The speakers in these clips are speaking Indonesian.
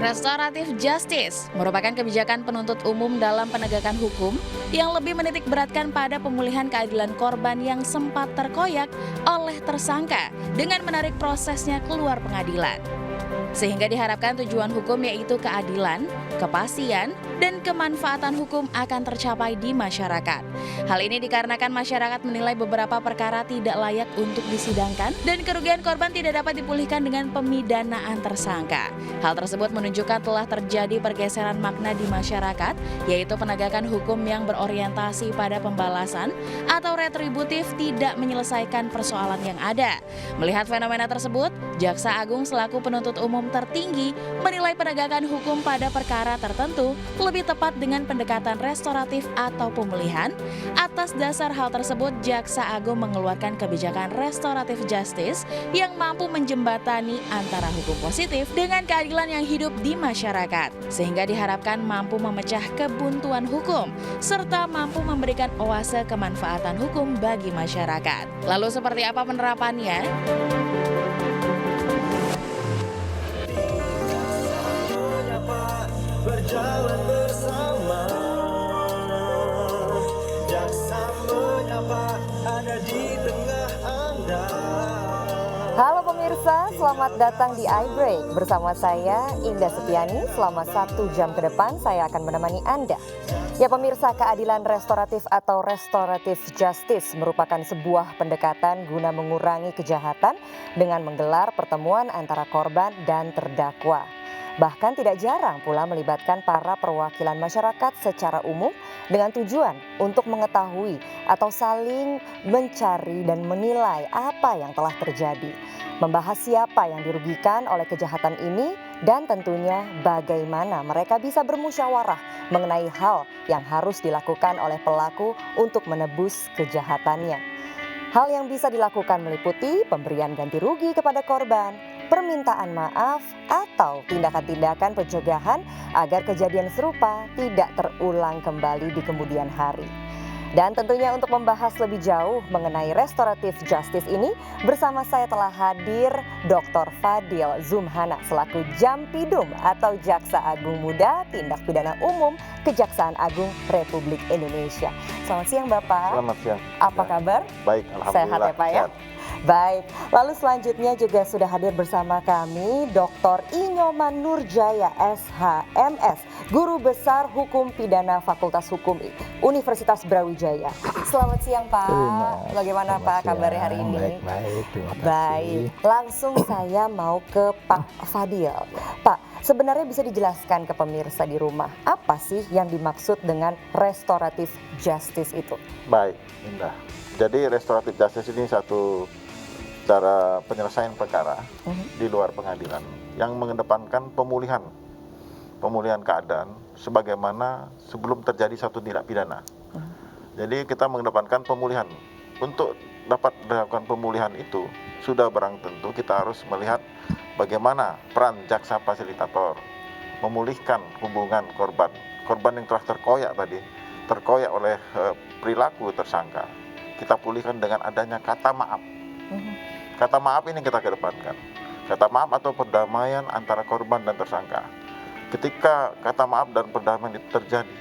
Restoratif justice merupakan kebijakan penuntut umum dalam penegakan hukum yang lebih menitik beratkan pada pemulihan keadilan korban yang sempat terkoyak oleh tersangka dengan menarik prosesnya keluar pengadilan. Sehingga diharapkan tujuan hukum yaitu keadilan, kepastian, dan kemanfaatan hukum akan tercapai di masyarakat. Hal ini dikarenakan masyarakat menilai beberapa perkara tidak layak untuk disidangkan dan kerugian korban tidak dapat dipulihkan dengan pemidanaan tersangka. Hal tersebut menunjukkan telah terjadi pergeseran makna di masyarakat, yaitu penegakan hukum yang berorientasi pada pembalasan atau retributif tidak menyelesaikan persoalan yang ada. Melihat fenomena tersebut, Jaksa Agung selaku penuntut umum tertinggi menilai penegakan hukum pada perkara tertentu lebih tepat dengan pendekatan restoratif atau pemulihan. Atas dasar hal tersebut, Jaksa Agung mengeluarkan kebijakan restoratif justice yang mampu menjembatani antara hukum positif dengan keadilan yang hidup di masyarakat, sehingga diharapkan mampu memecah kebuntuan hukum serta mampu memberikan oase kemanfaatan hukum bagi masyarakat. Lalu seperti apa penerapannya? Berjalan bersama, jaksa menyapa ada di tengah Anda. Halo pemirsa, selamat datang di iBreak. Bersama saya Indah Setiani, selama 1 jam ke depan saya akan menemani Anda. Ya pemirsa, keadilan restoratif atau restoratif justice merupakan sebuah pendekatan guna mengurangi kejahatan dengan menggelar pertemuan antara korban dan terdakwa. Bahkan tidak jarang pula melibatkan para perwakilan masyarakat secara umum dengan tujuan untuk mengetahui atau saling mencari dan menilai apa yang telah terjadi. Membahas siapa yang dirugikan oleh kejahatan ini dan tentunya bagaimana mereka bisa bermusyawarah mengenai hal yang harus dilakukan oleh pelaku untuk menebus kejahatannya. Hal yang bisa dilakukan meliputi pemberian ganti rugi kepada korban, permintaan maaf, atau tindakan-tindakan pencegahan agar kejadian serupa tidak terulang kembali di kemudian hari. Dan tentunya untuk membahas lebih jauh mengenai restoratif justice ini, bersama saya telah hadir Dr. Fadil Zumhana selaku Jampidum atau Jaksa Agung Muda Tindak Pidana Umum Kejaksaan Agung Republik Indonesia. Selamat siang Bapak. Selamat siang. Apa kabar? Baik, alhamdulillah. Sehat ya Pak ya? Sehat. Baik, lalu selanjutnya juga sudah hadir bersama kami Dr. Inyoman Nurjaya SHMS, Guru Besar Hukum Pidana Fakultas Hukum Universitas Brawijaya. Selamat siang Pak. Bagaimana Selamat Pak siang. kabarnya hari ini? Baik, terima kasih. Baik, langsung saya mau ke Pak Fadil. Pak, sebenarnya bisa dijelaskan ke pemirsa di rumah, apa sih yang dimaksud dengan restoratif justice itu? Baik, Indah. Jadi restoratif justice ini satu cara penyelesaian perkara di luar pengadilan yang mengedepankan pemulihan keadaan sebagaimana sebelum terjadi satu tindak pidana. Jadi kita mengedepankan pemulihan. Untuk dapat dilakukan pemulihan itu sudah barang tentu kita harus melihat bagaimana peran jaksa fasilitator memulihkan hubungan korban yang telah terkoyak oleh perilaku tersangka. Kita pulihkan dengan adanya kata maaf. Kata maaf ini kita kedepankan. Kata maaf atau perdamaian antara korban dan tersangka. Ketika kata maaf dan perdamaian itu terjadi,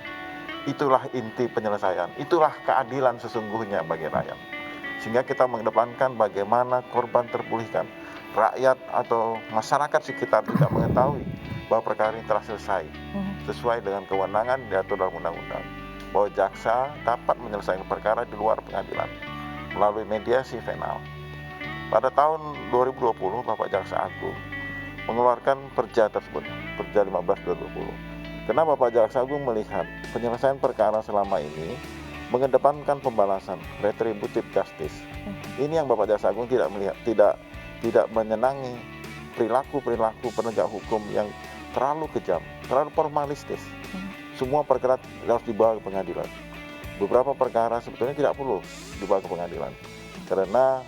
itulah inti penyelesaian. Itulah keadilan sesungguhnya bagi rakyat. Sehingga kita mengedepankan bagaimana korban terpulihkan. Rakyat atau masyarakat sekitar tidak mengetahui bahwa perkara ini telah selesai. Sesuai dengan kewenangan diatur dalam undang-undang. Bahwa jaksa dapat menyelesaikan perkara di luar pengadilan melalui mediasi venal. Pada tahun 2020, Bapak Jaksa Agung mengeluarkan perja tersebut, Perja 15/2020. Karena Bapak Jaksa Agung melihat penyelesaian perkara selama ini mengedepankan pembalasan, retributive justice. Ini yang Bapak Jaksa Agung tidak menyenangi perilaku penegak hukum yang terlalu kejam, terlalu formalistis. Semua perkara harus dibawa ke pengadilan. Beberapa perkara sebetulnya tidak perlu dibawa ke pengadilan. Karena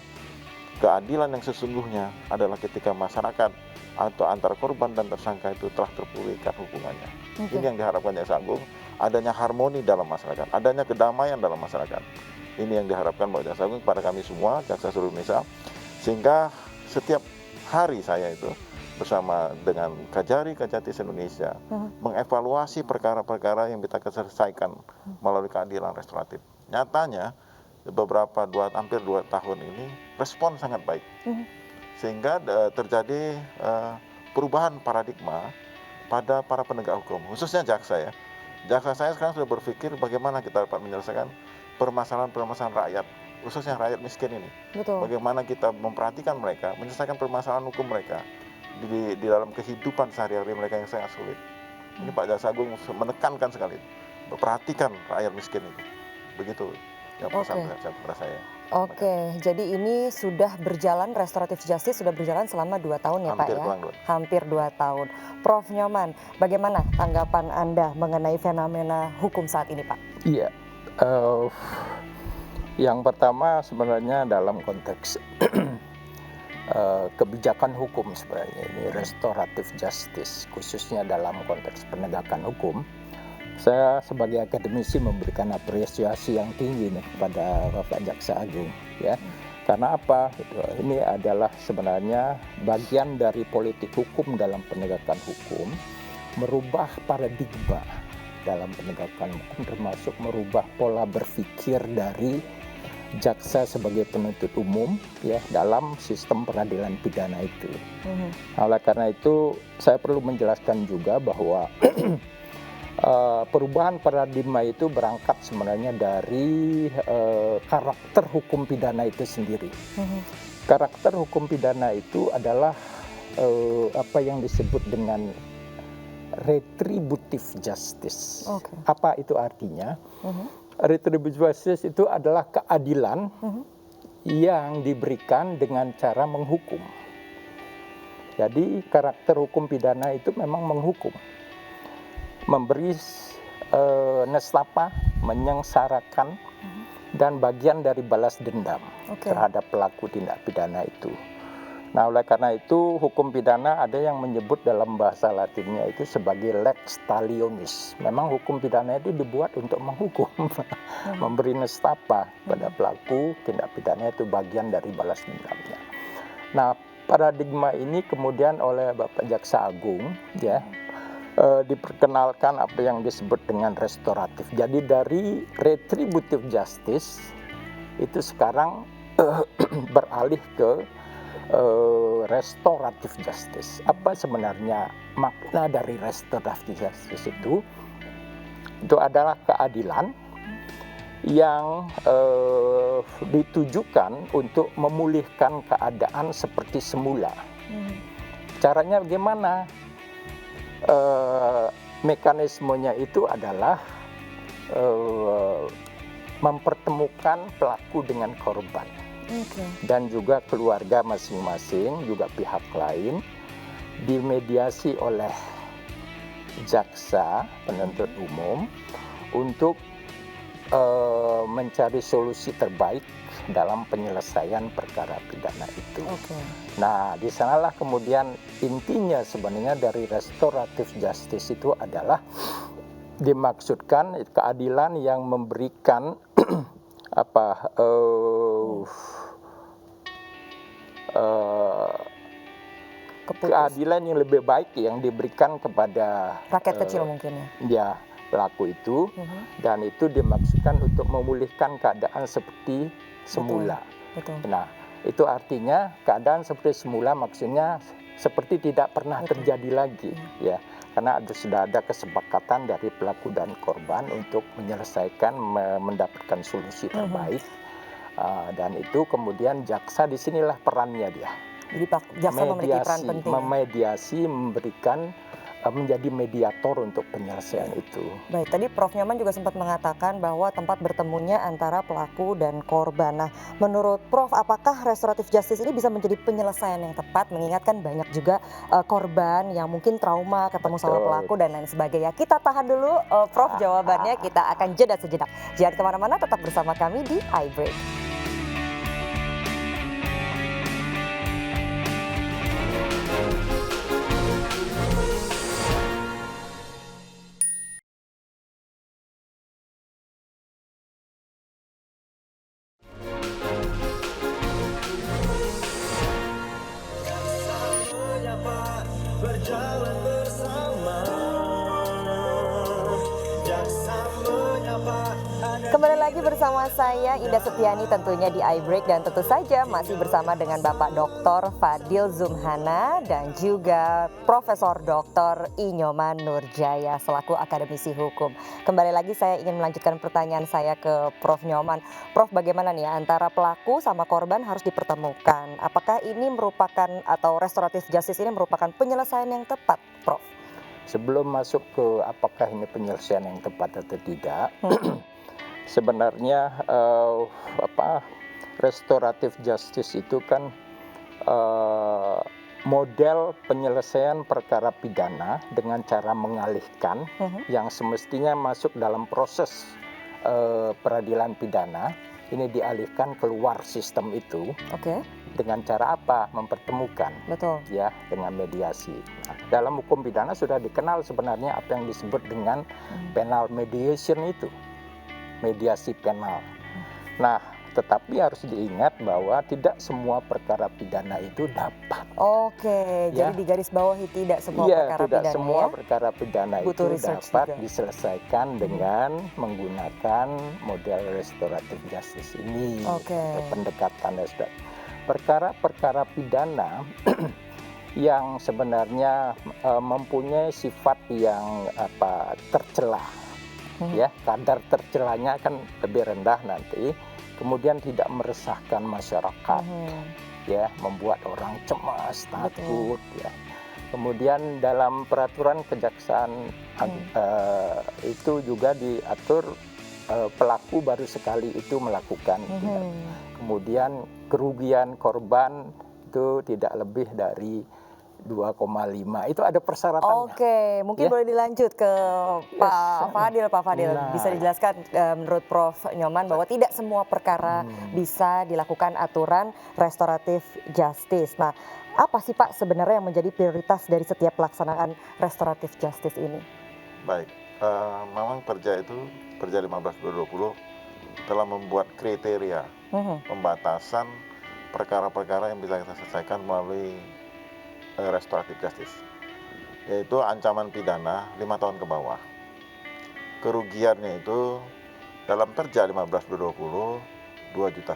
keadilan yang sesungguhnya adalah ketika masyarakat atau antara korban dan tersangka itu telah terpulihkan hubungannya. Ini yang diharapkan Jaksa Agung, adanya harmoni dalam masyarakat, adanya kedamaian dalam masyarakat. Ini yang diharapkan oleh Jaksa Agung kepada kami semua, jaksa seluruh Indonesia, sehingga setiap hari saya itu bersama dengan Kajari Kajati Indonesia mengevaluasi perkara-perkara yang kita selesaikan melalui keadilan restoratif. Nyatanya beberapa hampir 2 tahun ini respon sangat baik, sehingga terjadi perubahan paradigma pada para penegak hukum, khususnya jaksa ya. Jaksa saya sekarang sudah berpikir bagaimana kita dapat menyelesaikan permasalahan-permasalahan rakyat, khususnya rakyat miskin ini. Betul. Bagaimana kita memperhatikan mereka, menyelesaikan permasalahan hukum mereka di dalam kehidupan sehari-hari mereka yang sangat sulit. Ini Pak Jaksa Agung menekankan sekali, perhatikan rakyat miskin itu. Begitu yang pesan kepada saya. Oke, jadi ini sudah berjalan, restoratif justice sudah berjalan selama 2 tahun ya Pak ya? Hampir 2 tahun. Prof. Nyoman, bagaimana tanggapan Anda mengenai fenomena hukum saat ini Pak? Iya, yang pertama sebenarnya dalam konteks kebijakan hukum sebenarnya ini restoratif justice, khususnya dalam konteks penegakan hukum. Saya sebagai akademisi memberikan apresiasi yang tinggi nih kepada Bapak Jaksa Agung ya. Karena apa? Ini adalah sebenarnya bagian dari politik hukum dalam penegakan hukum, merubah paradigma dalam penegakan hukum, termasuk merubah pola berpikir dari jaksa sebagai penuntut umum ya dalam sistem peradilan pidana itu. Oleh karena itu saya perlu menjelaskan juga bahwa perubahan paradigma itu berangkat sebenarnya dari karakter hukum pidana itu sendiri. Karakter hukum pidana itu adalah apa yang disebut dengan retributive justice. Apa itu artinya? Retributive justice itu adalah keadilan yang diberikan dengan cara menghukum. Jadi karakter hukum pidana itu memang menghukum, memberi nestapa, menyengsarakan, dan bagian dari balas dendam terhadap pelaku tindak pidana itu. Nah, oleh karena itu hukum pidana ada yang menyebut dalam bahasa Latinnya itu sebagai lex talionis. Memang hukum pidana itu dibuat untuk menghukum, memberi nestapa pada pelaku tindak pidana itu bagian dari balas dendamnya. Nah, paradigma ini kemudian oleh Bapak Jaksa Agung ya diperkenalkan apa yang disebut dengan restoratif. Jadi dari retributive justice itu sekarang beralih ke restoratif justice. Apa sebenarnya makna dari restoratif justice itu? Itu adalah keadilan yang ditujukan untuk memulihkan keadaan seperti semula. Caranya bagaimana? Mekanismenya itu adalah mempertemukan pelaku dengan korban dan juga keluarga masing-masing, juga pihak lain, dimediasi oleh jaksa penuntut umum untuk mencari solusi terbaik dalam penyelesaian perkara pidana itu. Nah, di sanalah kemudian intinya sebenarnya dari restoratif justice itu adalah dimaksudkan keadilan yang memberikan keadilan yang lebih baik yang diberikan kepada rakyat kecil mungkin ya pelaku itu, dan itu dimaksudkan untuk memulihkan keadaan seperti semula. Nah, itu artinya keadaan seperti semula maksudnya seperti tidak pernah terjadi lagi ya, karena sudah ada kesepakatan dari pelaku dan korban untuk menyelesaikan, mendapatkan solusi terbaik. Dan itu kemudian jaksa disinilah perannya dia. Jadi jaksa memiliki peran penting. Memediasi, memberikan menjadi mediator untuk penyelesaian itu. Baik, tadi Prof. Nyoman juga sempat mengatakan bahwa tempat bertemunya antara pelaku dan korban. Nah, menurut Prof, apakah restoratif justice ini bisa menjadi penyelesaian yang tepat, mengingatkan banyak juga korban yang mungkin trauma ketemu sama pelaku dan lain sebagainya. Kita tahan dulu, Prof, jawabannya. Kita akan jeda sejenak. Jangan kemana-mana, tetap bersama kami di iBreak. berjalan bersama. Jaksa menyapa ada Kembali lagi bersama saya Indah Septiani tentunya di iBreak, dan tentu saja masih bersama dengan Bapak Dr. Fadil Zumhana dan juga Profesor Dr. Inyoman Nurjaya selaku akademisi hukum. Kembali lagi saya ingin melanjutkan pertanyaan saya ke Prof. Nyoman. Prof, bagaimana nih antara pelaku sama korban harus dipertemukan? Apakah ini merupakan atau restoratif justice ini merupakan penyelesaian yang tepat, Prof? Sebelum masuk ke apakah ini penyelesaian yang tepat atau tidak, sebenarnya restoratif justice itu kan model penyelesaian perkara pidana dengan cara mengalihkan yang semestinya masuk dalam proses peradilan pidana, ini dialihkan keluar sistem itu. Oke. Dengan cara apa? Mempertemukan. Betul. Ya, dengan mediasi. Nah, dalam hukum pidana sudah dikenal sebenarnya apa yang disebut dengan penal mediation itu. Mediasi penal. Nah, tetapi harus diingat bahwa tidak semua perkara pidana itu dapat. Oke, Ya. jadi digaris bawahi tidak semua Iya, perkara tidak pidana semua ya. perkara pidana Butuh itu research dapat juga. diselesaikan dengan menggunakan model restoratif justice ini. Oke. Atau pendekatan restoratif. Perkara-perkara pidana yang sebenarnya mempunyai sifat yang tercela, ya, kadar tercelanya kan lebih rendah nanti, kemudian tidak meresahkan masyarakat, ya, membuat orang cemas, takut, ya. Kemudian dalam peraturan kejaksaan itu juga diatur pelaku baru sekali itu melakukan tindak. Kemudian kerugian korban itu tidak lebih dari 2,5. Itu ada persyaratannya. Oke, mungkin Ya. boleh dilanjut ke Pak Fadil. Pak Fadil, Nah. bisa dijelaskan menurut Prof. Nyoman bahwa tidak semua perkara bisa dilakukan aturan restoratif justice. Nah, apa sih Pak sebenarnya yang menjadi prioritas dari setiap pelaksanaan restoratif justice ini? Baik, memang Perja 15/2020 telah membuat kriteria pembatasan perkara-perkara yang bisa kita selesaikan melalui restoratif justice, yaitu ancaman pidana 5 tahun ke bawah. Kerugiannya itu dalam Perja 15/2020 2,5 juta.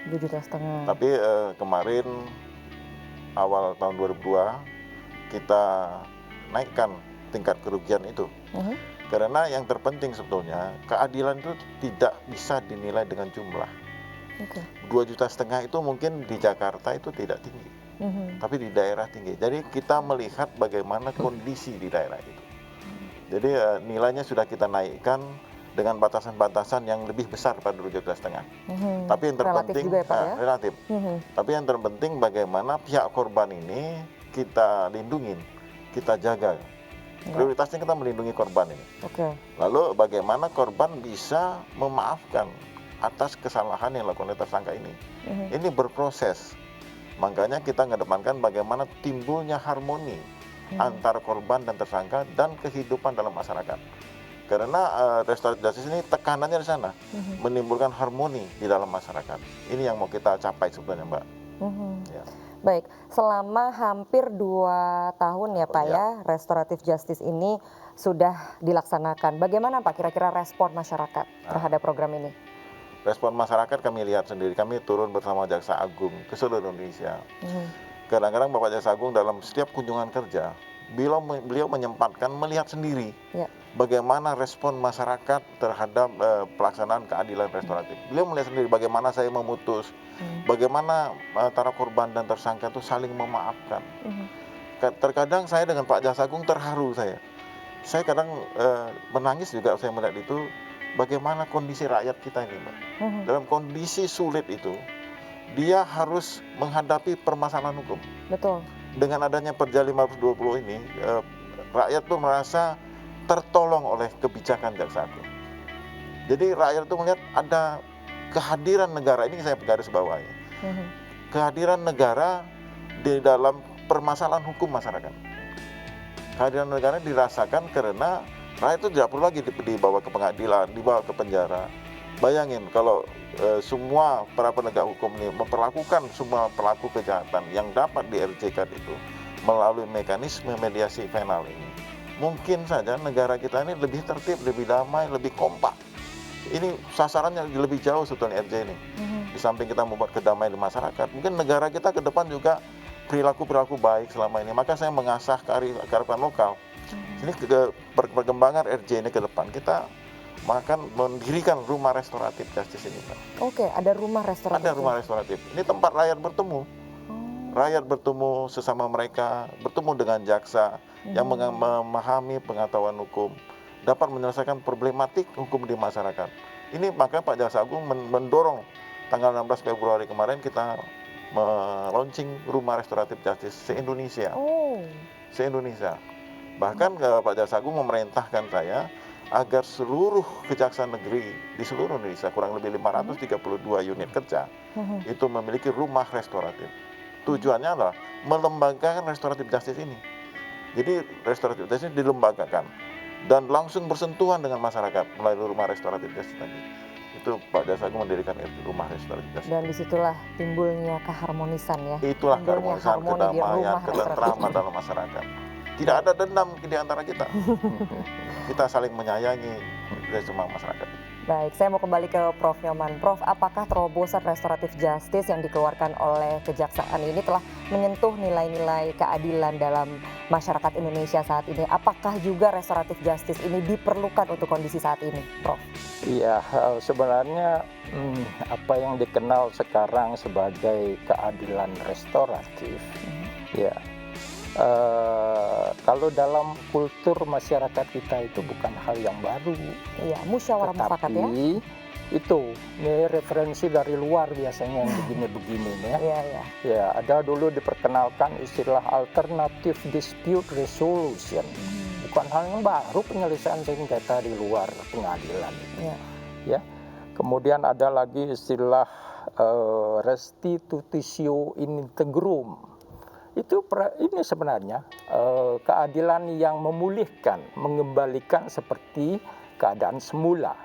2,5 juta. Tapi kemarin awal tahun 2002 kita naikkan tingkat kerugian itu. Karena yang terpenting sebetulnya keadilan itu tidak bisa dinilai dengan jumlah. 2,5 juta itu mungkin di Jakarta itu tidak tinggi, tapi di daerah tinggi. Jadi kita melihat bagaimana kondisi di daerah itu. Jadi nilainya sudah kita naikkan dengan batasan-batasan yang lebih besar pada 2,5 juta. Tapi yang terpenting Relatif juga ya, Pak, ya? relatif. Tapi yang terpenting bagaimana pihak korban ini kita lindungin, kita jaga. Prioritasnya kita melindungi korban ini. Lalu bagaimana korban bisa memaafkan atas kesalahan yang dilakukan oleh tersangka ini. Ini berproses. Makanya kita mengedepankan bagaimana timbulnya harmoni antara korban dan tersangka dan kehidupan dalam masyarakat. Karena restoratif justice ini tekanannya di sana, menimbulkan harmoni di dalam masyarakat. Ini yang mau kita capai sebetulnya, Mbak. Ya. Baik, selama hampir 2 tahun ya Pak ya, restoratif justice ini sudah dilaksanakan. Bagaimana Pak kira-kira respon masyarakat terhadap program ini? Respon masyarakat kami lihat sendiri, kami turun bersama Jaksa Agung ke seluruh Indonesia. Kadang-kadang Bapak Jaksa Agung dalam setiap kunjungan kerja, beliau menyempatkan melihat sendiri bagaimana respon masyarakat terhadap pelaksanaan keadilan restoratif. Beliau melihat sendiri bagaimana saya memutus, bagaimana antara korban dan tersangka itu saling memaafkan. Terkadang saya dengan Pak Jaksa Agung terharu saya. Saya kadang menangis juga saya melihat itu, bagaimana kondisi rakyat kita ini, Mbak. Dalam kondisi sulit itu, dia harus menghadapi permasalahan hukum. Betul. Dengan adanya Perja 15/2020 ini, rakyat tuh merasa tertolong oleh kebijakan Jaksa Agung. Jadi rakyat itu melihat ada kehadiran negara, ini saya garis bawahi. Kehadiran negara di dalam permasalahan hukum masyarakat. Kehadiran negara dirasakan karena rakyat itu tidak perlu lagi dibawa ke pengadilan, dibawa ke penjara. Bayangin kalau semua para penegak hukum ini memperlakukan semua pelaku kejahatan yang dapat di RJK itu melalui mekanisme mediasi penal ini, mungkin saja negara kita ini lebih tertib, lebih damai, lebih kompak. Ini sasarannya lebih jauh sebetulnya RJ ini. Di samping kita membuat kedamaian di masyarakat, mungkin negara kita ke depan juga perilaku-perilaku baik selama ini. Maka saya mengasah kearifan lokal. Ini perkembangan RJ ini ke depan kita akan mendirikan rumah restoratif justice ini, Pak. Oke, ada rumah restoratif. Ada rumah restoratif. Ini tempat rakyat bertemu. Rakyat bertemu sesama mereka, bertemu dengan jaksa yang memahami pengetahuan hukum, dapat menyelesaikan problematik hukum di masyarakat. Ini maka Pak Jaksa Agung mendorong tanggal 16 Februari kemarin kita launching rumah restoratif justice se-Indonesia. Se-Indonesia. Bahkan Pak Jaksa Agung memerintahkan saya agar seluruh kejaksaan negeri di seluruh Indonesia, kurang lebih 532 unit kerja, itu memiliki rumah restoratif. Tujuannya adalah melembagakan restoratif justice ini. Jadi restoratif justice ini dilembagakan dan langsung bersentuhan dengan masyarakat melalui rumah restoratif justice tadi. Itu Pak Jaksa Agung mendirikan rumah restoratif justice. Dan disitulah timbulnya keharmonisan ya. Itulah Timbulnya keharmonisan, harmoni di kedamaian, rumah ketentraman dalam masyarakat. Tidak ada dendam di antara kita. Kita saling menyayangi dari semua masyarakat. Baik, saya mau kembali ke Prof. Nyoman. Prof, apakah terobosan restoratif justice yang dikeluarkan oleh kejaksaan ini telah menyentuh nilai-nilai keadilan dalam masyarakat Indonesia saat ini? Apakah juga restoratif justice ini diperlukan untuk kondisi saat ini, Prof? Iya, sebenarnya apa yang dikenal sekarang sebagai keadilan restoratif, ya. Kalau dalam kultur masyarakat kita itu bukan hal yang baru. Iya, musyawarah mufakat ya. Tetapi itu ini referensi dari luar biasanya yang begini-begini ya. Iya, iya. Ya, ada dulu diperkenalkan istilah alternative dispute resolution. Bukan hal yang baru penyelesaian sengketa di luar pengadilan. Iya. Ya. Kemudian ada lagi istilah restitutio in integrum. Ini sebenarnya keadilan yang memulihkan, mengembalikan seperti keadaan semula.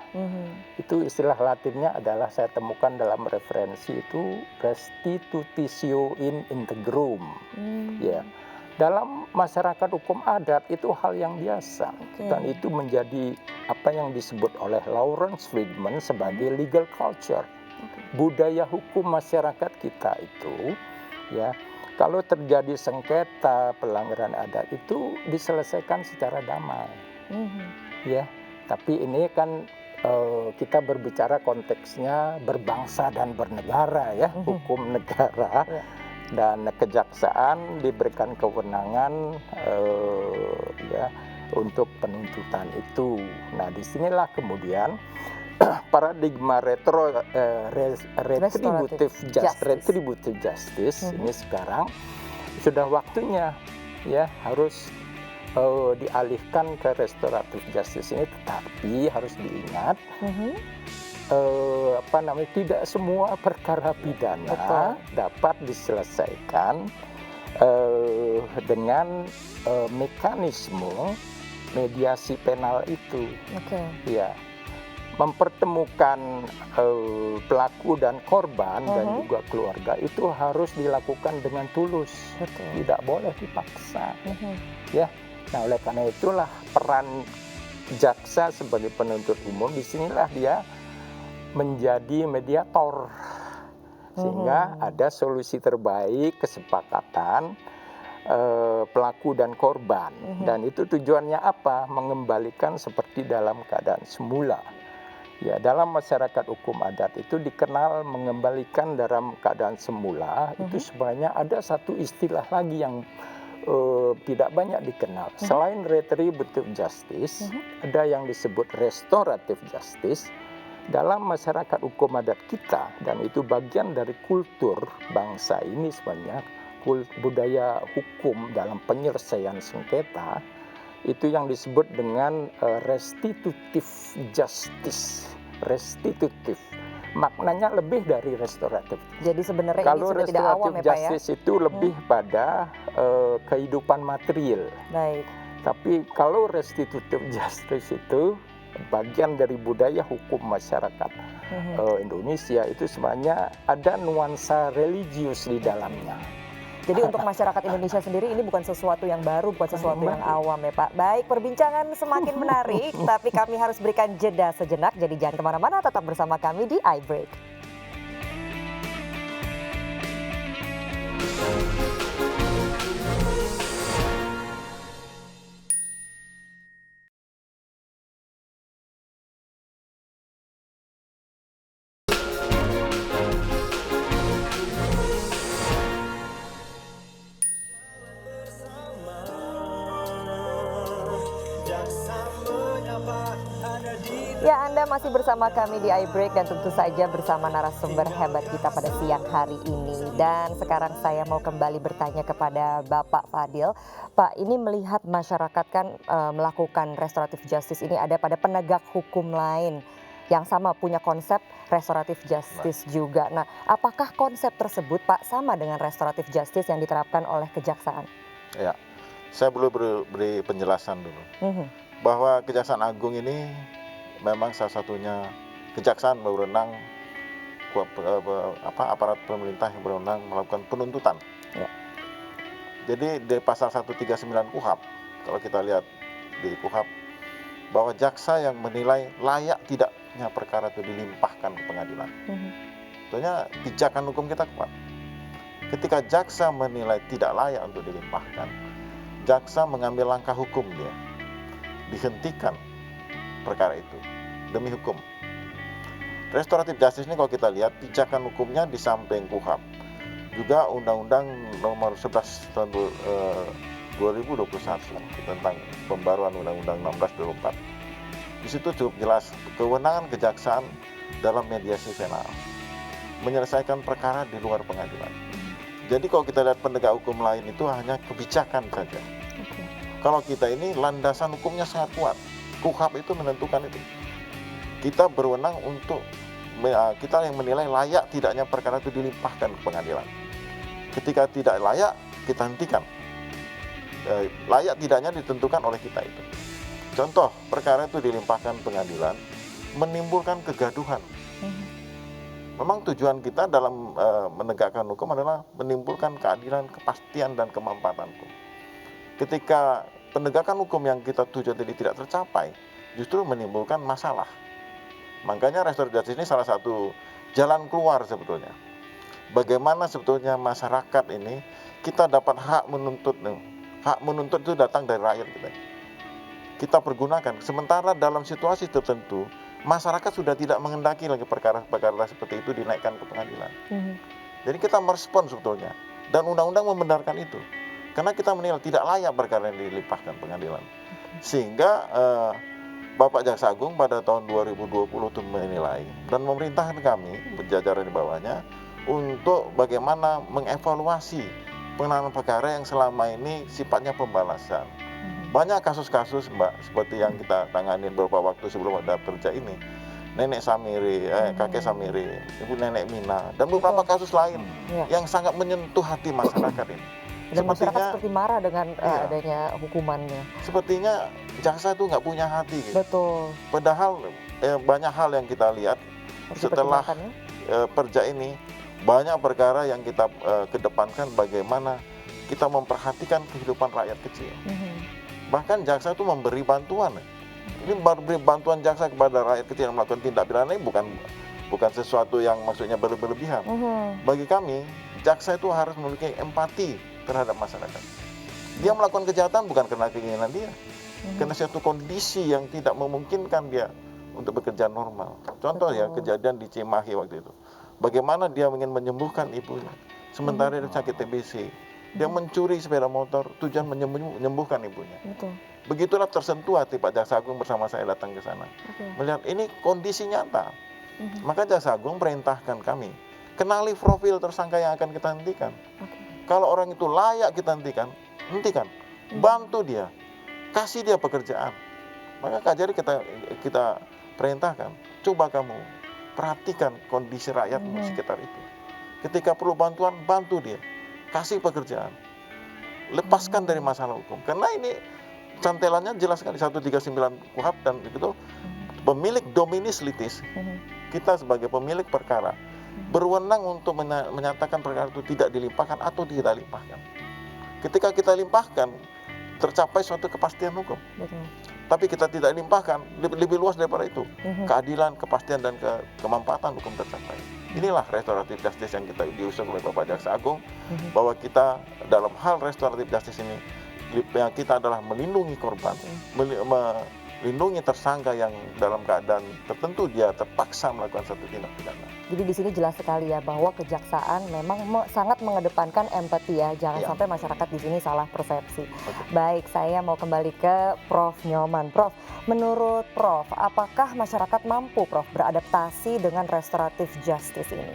Itu istilah Latinnya adalah saya temukan dalam referensi itu restitutio in integrum. Ya. Dalam masyarakat hukum adat itu hal yang biasa dan itu menjadi apa yang disebut oleh Lawrence Friedman sebagai legal culture. Budaya hukum masyarakat kita itu ya. Kalau terjadi sengketa pelanggaran adat itu diselesaikan secara damai, ya. Tapi ini kan kita berbicara konteksnya berbangsa dan bernegara, ya, hukum negara, dan kejaksaan diberikan kewenangan, ya, untuk penuntutan itu. Nah, disinilah kemudian paradigma retributive justice ini sekarang sudah waktunya ya harus dialihkan ke restoratif justice ini, tetapi harus diingat tidak semua perkara pidana dapat diselesaikan dengan mekanisme mediasi penal itu. Ya. Mempertemukan pelaku dan korban dan juga keluarga itu harus dilakukan dengan tulus, tidak boleh dipaksa. Ya, nah oleh karena itulah peran jaksa sebagai penuntut umum disinilah dia menjadi mediator sehingga ada solusi terbaik kesepakatan pelaku dan korban dan itu tujuannya apa? Mengembalikan seperti dalam keadaan semula. Ya, dalam masyarakat hukum adat itu dikenal mengembalikan dalam keadaan semula. Itu sebenarnya ada satu istilah lagi yang tidak banyak dikenal. Selain retributive justice, ada yang disebut restorative justice. Dalam masyarakat hukum adat kita, dan itu bagian dari kultur bangsa ini sebenarnya, budaya hukum dalam penyelesaian sengketa, itu yang disebut dengan restitutive justice. Restitutif maknanya lebih dari restoratif. Jadi sebenarnya kalau ini sudah tidak awam ya Pak ya? justice itu lebih pada kehidupan material. Baik. Tapi kalau restitutive justice itu bagian dari budaya hukum masyarakat Indonesia, itu sebenarnya ada nuansa religius di dalamnya. Jadi untuk masyarakat Indonesia sendiri ini bukan sesuatu yang baru, bukan sesuatu yang awam ya Pak. Baik, perbincangan semakin menarik, tapi kami harus berikan jeda sejenak. Jadi jangan kemana-mana, tetap bersama kami di iBreak. Ya, Anda masih bersama kami di iBreak dan tentu saja bersama narasumber hebat kita pada siang hari ini. Dan sekarang saya mau kembali bertanya kepada Bapak Fadil. Pak, ini melihat masyarakat kan melakukan restoratif justice ini ada pada penegak hukum lain yang sama punya konsep restoratif justice juga. Nah, apakah konsep tersebut Pak sama dengan restoratif justice yang diterapkan oleh kejaksaan? Ya, saya perlu beri penjelasan dulu. Bahwa Kejaksaan Agung ini memang salah satunya kejaksaan berwenang, aparat pemerintah yang berwenang melakukan penuntutan. Ya. Jadi di pasal 139 KUHP, kalau kita lihat di KUHP, bahwa jaksa yang menilai layak tidaknya perkara itu dilimpahkan ke pengadilan. Tentunya pijakan hukum kita kuat. Ketika jaksa menilai tidak layak untuk dilimpahkan, jaksa mengambil langkah hukum dia. Dihentikan perkara itu demi hukum. Restoratif justice ini kalau kita lihat pijakan hukumnya di samping KUHP juga Undang-Undang Nomor 11 tahun 2021 tentang pembaruan Undang-Undang 16 2004. Di situ cukup jelas kewenangan kejaksaan dalam mediasi penal menyelesaikan perkara di luar pengadilan. Jadi kalau kita lihat penegak hukum lain itu hanya kebijakan saja. Kalau kita ini landasan hukumnya sangat kuat. KUHP itu menentukan itu. Kita berwenang untuk kita yang menilai layak tidaknya perkara itu dilimpahkan ke pengadilan. Ketika tidak layak, kita hentikan. Layak tidaknya ditentukan oleh kita itu. Contoh, perkara itu dilimpahkan pengadilan menimbulkan kegaduhan. Memang tujuan kita dalam menegakkan hukum adalah menimbulkan keadilan, kepastian, dan kemampatan hukum. Ketika penegakan hukum yang kita tuju tadi tidak tercapai, justru menimbulkan masalah. Makanya restoratif justice ini salah satu jalan keluar sebetulnya. Bagaimana sebetulnya masyarakat ini kita dapat hak menuntut. Hak menuntut itu datang dari rakyat kita. Kita pergunakan. Sementara dalam situasi tertentu, masyarakat sudah tidak mengendaki lagi perkara-perkara seperti itu dinaikkan ke pengadilan. Jadi kita merespon sebetulnya. Dan undang-undang membenarkan itu. Karena kita menilai tidak layak perkara yang dilimpahkan pengadilan. Sehingga Bapak Jaksa Agung pada tahun 2020 itu menilai dan memerintahkan kami, berjajaran di bawahnya, untuk bagaimana mengevaluasi penanganan perkara yang selama ini sifatnya pembalasan. Banyak kasus-kasus Mbak, seperti yang kita tangani beberapa waktu sebelum ada kerja ini. Nenek Samiri, kakek Samiri, Ibu Nenek Mina, dan beberapa kasus lain yang sangat menyentuh hati masyarakat ini. Dan masyarakat seperti marah dengan adanya hukumannya. Sepertinya jaksa itu nggak punya hati. Gitu. Betul. Padahal banyak hal yang kita lihat setelah perja ini, banyak perkara yang kita kedepankan bagaimana kita memperhatikan kehidupan rakyat kecil. Bahkan jaksa itu memberi bantuan. Ini memberi bantuan jaksa kepada rakyat kecil yang melakukan tindak pidana ini bukan sesuatu yang maksudnya berlebihan. Bagi kami, jaksa itu harus memiliki empati terhadap masyarakat. Dia melakukan kejahatan bukan karena keinginan dia, karena suatu kondisi yang tidak memungkinkan dia untuk bekerja normal. Contoh ya, kejadian di Cimahi waktu itu. Bagaimana dia ingin menyembuhkan ibunya, sementara dia sakit TBC. Dia mencuri sepeda motor, tujuan menyembuhkan ibunya. Begitulah tersentuh hati Pak Jaksa Agung bersama saya datang ke sana. Melihat ini kondisi nyata. Maka Jaksa Agung perintahkan kami, kenali profil tersangka yang akan kita hentikan. Kalau orang itu layak kita hentikan. Bantu dia, kasih dia pekerjaan. Maka Kajari kita perintahkan, coba kamu perhatikan kondisi rakyatmu sekitar itu. Ketika perlu bantuan, bantu dia, kasih pekerjaan. Lepaskan dari masalah hukum. Karena ini cantelannya jelas sekali 139 KUHP dan itu pemilik dominis litis. Kita sebagai pemilik perkara berwenang untuk menyatakan perkara itu tidak dilimpahkan atau tidak limpahkan. Ketika kita limpahkan, tercapai suatu kepastian hukum. Betul. Tapi kita tidak limpahkan, lebih luas daripada itu. Keadilan, kepastian, dan kemanfaatan hukum tercapai. Inilah restoratif justice yang kita diusung oleh Bapak Jaksa Agung, bahwa kita dalam hal restoratif justice ini, yang kita adalah melindungi korban, melindungi tersangka yang dalam keadaan tertentu dia terpaksa melakukan satu tindak pidana. Jadi di sini jelas sekali ya bahwa kejaksaan memang sangat mengedepankan empati ya, jangan Iya. sampai masyarakat di sini salah persepsi. Betul. Baik, saya mau kembali ke Prof. Nyoman. Prof, menurut Prof, apakah masyarakat mampu Prof beradaptasi dengan restoratif justice ini?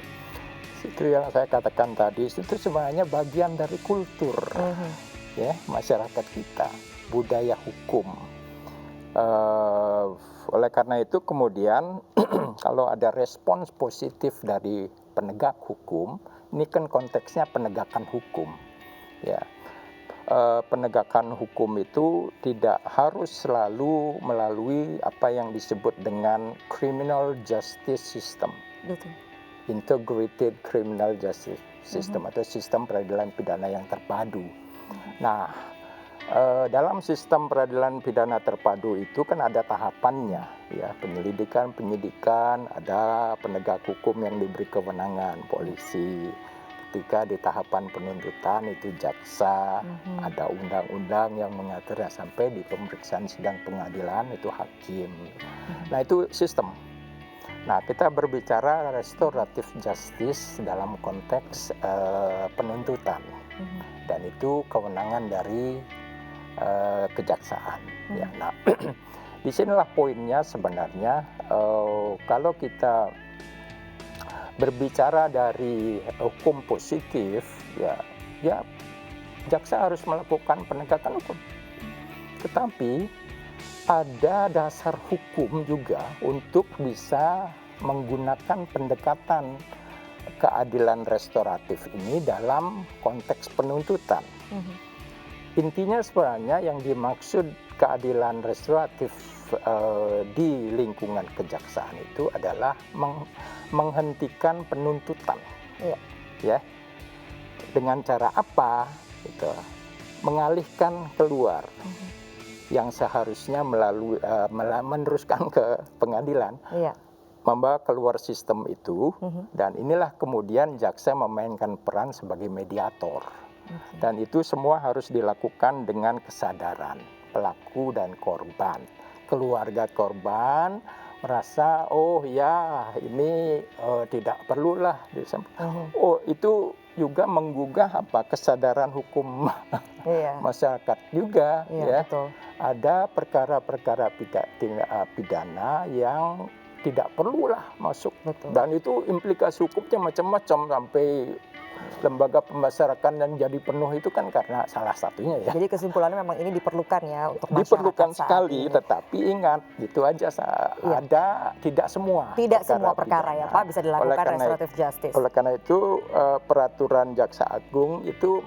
Itu yang saya katakan tadi, itu sebenarnya bagian dari kultur ya masyarakat kita, budaya hukum. Oleh karena itu kemudian kalau ada respons positif dari penegak hukum, ini kan konteksnya penegakan hukum, ya. Penegakan hukum itu tidak harus selalu melalui apa yang disebut dengan criminal justice system, Betul. integrated criminal justice system atau sistem peradilan pidana yang terpadu. Nah, dalam sistem peradilan pidana terpadu itu kan ada tahapannya, ya, penyelidikan, penyidikan, ada penegak hukum yang diberi kewenangan, polisi. Ketika di tahapan penuntutan itu jaksa, ada undang-undang yang mengatur sampai di pemeriksaan sidang pengadilan itu hakim. Nah, itu sistem. Nah, kita berbicara restoratif justice dalam konteks penuntutan, dan itu kewenangan dari kejaksaan. Ya, nah, disinilah poinnya sebenarnya. Kalau kita berbicara dari hukum positif, ya jaksa harus melakukan penegakan hukum. Tetapi ada dasar hukum juga untuk bisa menggunakan pendekatan keadilan restoratif ini dalam konteks penuntutan. Intinya sebenarnya yang dimaksud keadilan restoratif di lingkungan kejaksaan itu adalah menghentikan penuntutan, ya. Dengan cara apa? Gitu. Mengalihkan keluar yang seharusnya melalui meneruskan ke pengadilan, membawa keluar sistem itu, dan inilah kemudian jaksa memainkan peran sebagai mediator. Dan itu semua harus dilakukan dengan kesadaran pelaku dan korban. Keluarga korban merasa, oh ya ini tidak perlulah. Oh, itu juga menggugah kesadaran hukum masyarakat juga. Ya. Betul. Ada perkara-perkara pidana yang tidak perlulah masuk. Betul. Dan itu implikasi hukumnya macam-macam, sampai lembaga pemasyarakat yang jadi penuh itu kan karena salah satunya ya. Jadi kesimpulannya memang ini diperlukan ya untuk masyarakat. Diperlukan saat sekali, ini. Tetapi ingat itu aja ada tidak semua. Tidak semua perkara ya Pak bisa dilakukan restoratif justice. Oleh karena itu peraturan Jaksa Agung itu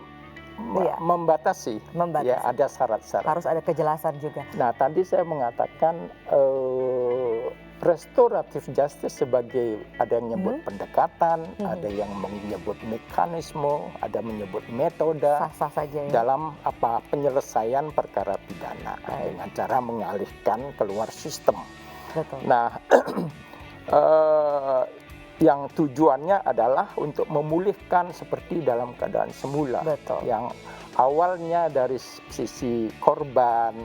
membatasi. Ya, ada syarat-syarat. Harus ada kejelasan juga. Nah, tadi saya mengatakan restoratif justice sebagai ada yang menyebut pendekatan, ada yang menyebut mekanisme, ada menyebut metode Sah-sah saja ya. dalam penyelesaian perkara pidana dengan cara mengalihkan keluar sistem. Betul. Nah, yang tujuannya adalah untuk memulihkan seperti dalam keadaan semula. Betul. Yang awalnya dari sisi korban,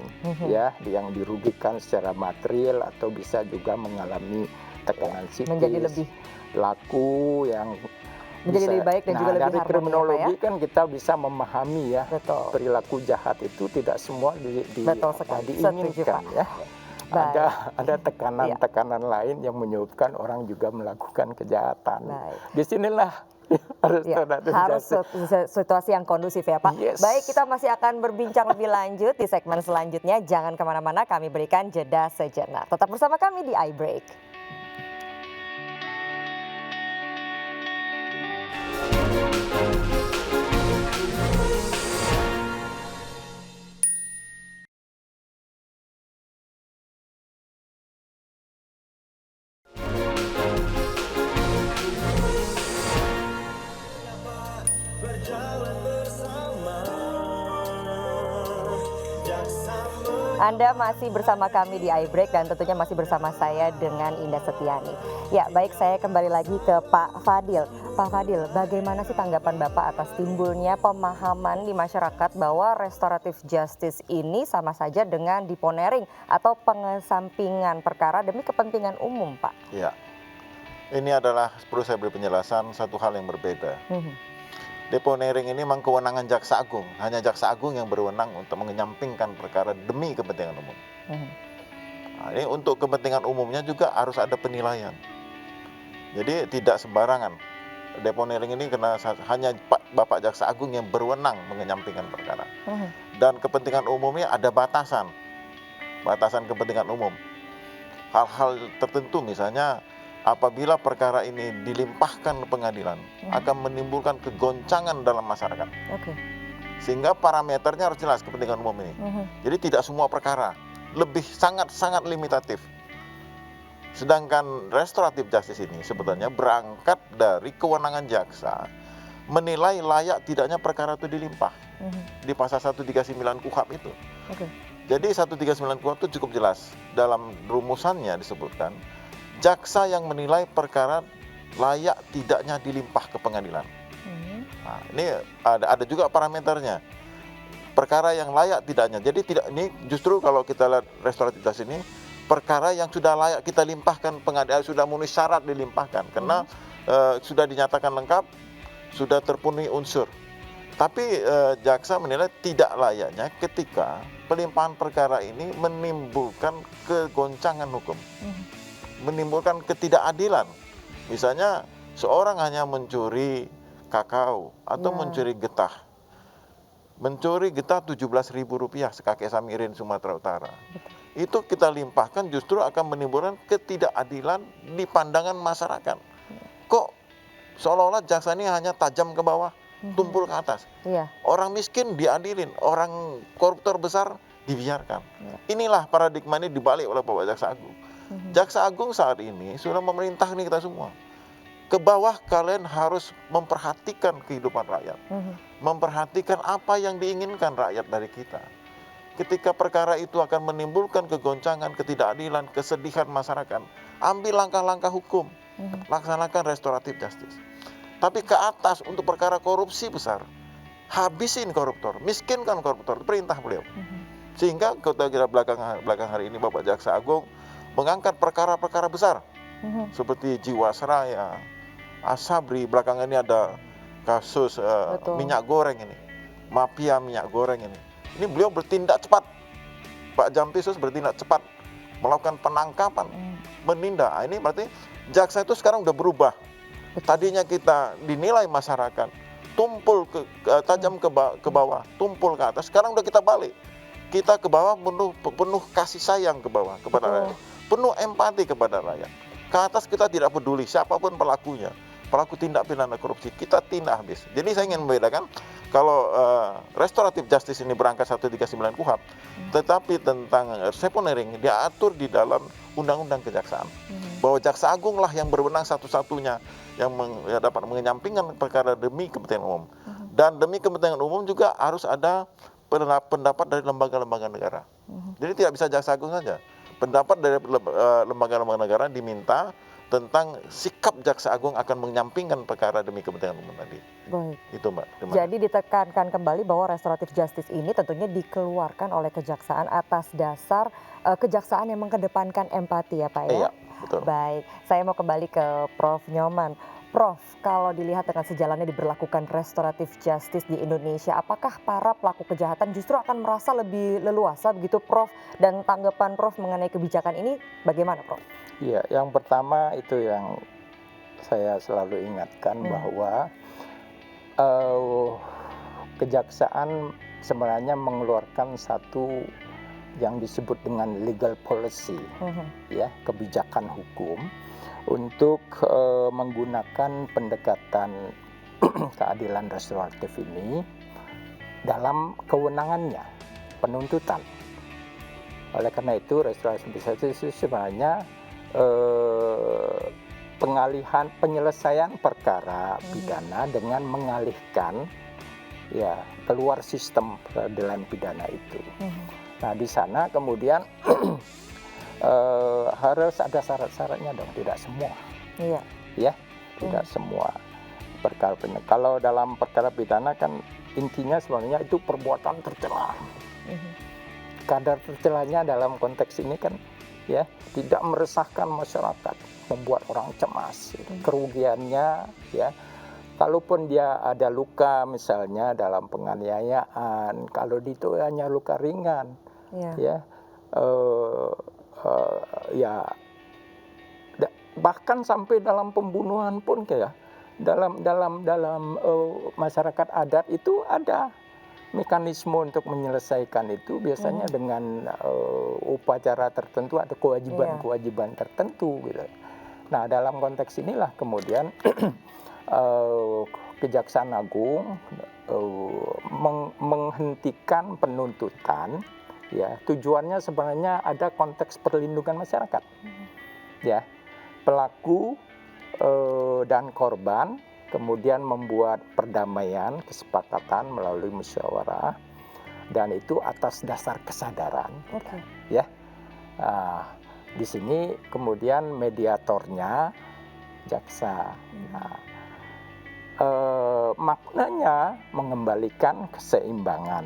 ya, yang dirugikan secara material atau bisa juga mengalami tekanan psikis, menjadi lebih laku yang menjadi lebih baik dan juga lebih dari harmoni, kriminologi kan kita bisa memahami ya. Betul. Perilaku jahat itu tidak semua Betul sekali. Setuju, diinginkan Pak. ya. Baik. Ada tekanan-tekanan lain yang menyebabkan orang juga melakukan kejahatan. Baik. Disinilah harus situasi yang kondusif ya Pak. Yes. Baik, kita masih akan berbincang lebih lanjut di segmen selanjutnya. Jangan kemana-mana, kami berikan jeda sejenak. Tetap bersama kami di iBreak. Anda masih bersama kami di iBreak dan tentunya masih bersama saya dengan Indah Septiani. Ya, baik, saya kembali lagi ke Pak Fadil. Pak Fadil, bagaimana sih tanggapan Bapak atas timbulnya pemahaman di masyarakat bahwa restoratif justice ini sama saja dengan deponering atau pengesampingan perkara demi kepentingan umum, Pak? Ya, ini adalah, perlu saya beri penjelasan, satu hal yang berbeda. Deponering ini memang kewenangan Jaksa Agung. Hanya Jaksa Agung yang berwenang untuk menyampingkan perkara demi kepentingan umum. Nah, ini untuk kepentingan umumnya juga harus ada penilaian. Jadi tidak sembarangan. Deponering ini karena hanya Bapak Jaksa Agung yang berwenang menyampingkan perkara. Dan kepentingan umumnya ada batasan. Batasan kepentingan umum. Hal-hal tertentu misalnya apabila perkara ini dilimpahkan ke pengadilan akan menimbulkan kegoncangan dalam masyarakat. Sehingga parameternya harus jelas kepentingan umum ini. Jadi tidak semua perkara, lebih sangat-sangat limitatif. Sedangkan restoratif justice ini sebetulnya berangkat dari kewenangan jaksa menilai layak tidaknya perkara itu dilimpah. Di pasal 139 KUHP itu. Jadi 139 KUHP itu cukup jelas. Dalam rumusannya disebutkan jaksa yang menilai perkara layak tidaknya dilimpah ke pengadilan. Nah, ini ada juga parameternya. Perkara yang layak tidaknya. Jadi tidak, ini justru kalau kita lihat restoratif justice ini perkara yang sudah layak kita limpahkan pengadilan, sudah memenuhi syarat dilimpahkan karena sudah dinyatakan lengkap, sudah terpenuhi unsur. Tapi jaksa menilai tidak layaknya ketika pelimpahan perkara ini menimbulkan kegoncangan hukum. Menimbulkan ketidakadilan. Misalnya seorang hanya mencuri kakao atau mencuri getah. Mencuri getah Rp17.000 sekaki Samirin Sumatera Utara. Itu kita limpahkan justru akan menimbulkan ketidakadilan di pandangan masyarakat. Kok seolah-olah jaksa ini hanya tajam ke bawah, tumpul ke atas. Orang miskin diadilin, orang koruptor besar dibiarkan. Inilah paradigma ini dibalik oleh Bapak Jaksa Agung. Jaksa Agung saat ini sudah memerintah nih kita semua. Ke bawah kalian harus memperhatikan kehidupan rakyat. Memperhatikan apa yang diinginkan rakyat dari kita. Ketika perkara itu akan menimbulkan kegoncangan, ketidakadilan, kesedihan masyarakat, ambil langkah-langkah hukum. Laksanakan restoratif justice. Tapi ke atas untuk perkara korupsi besar, habisin koruptor, miskinkan koruptor, perintah beliau. Sehingga kita belakang hari ini Bapak Jaksa Agung mengangkat perkara-perkara besar seperti Jiwasraya, Asabri, belakangan ini ada kasus minyak goreng ini, mafia minyak goreng ini. Ini beliau bertindak cepat, Pak Jampitsus bertindak cepat, melakukan penangkapan, menindak. Ini berarti jaksa itu sekarang udah berubah. Tadinya kita dinilai masyarakat tumpul tajam ke bawah, tumpul ke atas. Sekarang udah kita balik. Kita ke bawah penuh kasih sayang ke bawah kepada rakyat. Penuh empati kepada rakyat. Ke atas kita tidak peduli siapapun pelakunya. Pelaku tindak pidana korupsi, kita tindak habis. Jadi saya ingin membedakan, kalau restoratif justice ini berangkat 139 KUHP, tetapi tentang deponering diatur di dalam Undang-Undang Kejaksaan. Bahwa Jaksa Agung lah yang berwenang satu-satunya yang dapat menyampingkan perkara demi kepentingan umum. Dan demi kepentingan umum juga harus ada pendapat dari lembaga-lembaga negara. Jadi tidak bisa Jaksa Agung saja. Pendapat dari lembaga-lembaga negara diminta tentang sikap Jaksa Agung akan menyampingkan perkara demi kepentingan umum tadi. Baik. Itu Mbak. Jadi ditekankan kembali bahwa restoratif justice ini tentunya dikeluarkan oleh kejaksaan atas dasar kejaksaan yang mengedepankan empati ya Pak ya? Iya, betul. Baik, saya mau kembali ke Prof. Nyoman. Prof, kalau dilihat dengan sejalannya diberlakukan restoratif justice di Indonesia, apakah para pelaku kejahatan justru akan merasa lebih leluasa begitu Prof? Dan tanggapan Prof mengenai kebijakan ini bagaimana Prof? Iya, yang pertama itu yang saya selalu ingatkan bahwa kejaksaan sebenarnya mengeluarkan satu yang disebut dengan legal policy, ya, kebijakan hukum untuk menggunakan pendekatan keadilan restoratif ini dalam kewenangannya, penuntutan. Oleh karena itu restoratif justice itu sebenarnya penyelesaian perkara pidana dengan mengalihkan ya keluar sistem peradilan pidana itu. Nah, di sana kemudian harus ada syarat-syaratnya dong, tidak semua. Iya. Ya, tidak semua perkara pidana. Kalau dalam perkara pidana kan intinya sebenarnya itu perbuatan tercela. Kadar tercelanya dalam konteks ini kan ya tidak meresahkan masyarakat, membuat orang cemas. Kerugiannya ya, kalaupun dia ada luka misalnya dalam penganiayaan, kalau itu hanya luka ringan, ya, ya bahkan sampai dalam pembunuhan pun kayak dalam masyarakat adat itu ada mekanisme untuk menyelesaikan itu biasanya dengan upacara tertentu, ada kewajiban tertentu gitu. Nah, dalam konteks inilah kemudian Kejaksaan Agung menghentikan penuntutan, ya tujuannya sebenarnya ada konteks perlindungan masyarakat, ya pelaku dan korban kemudian membuat perdamaian, kesepakatan melalui musyawarah, dan itu atas dasar kesadaran, ya. Di sini kemudian mediatornya jaksa. Maknanya mengembalikan keseimbangan,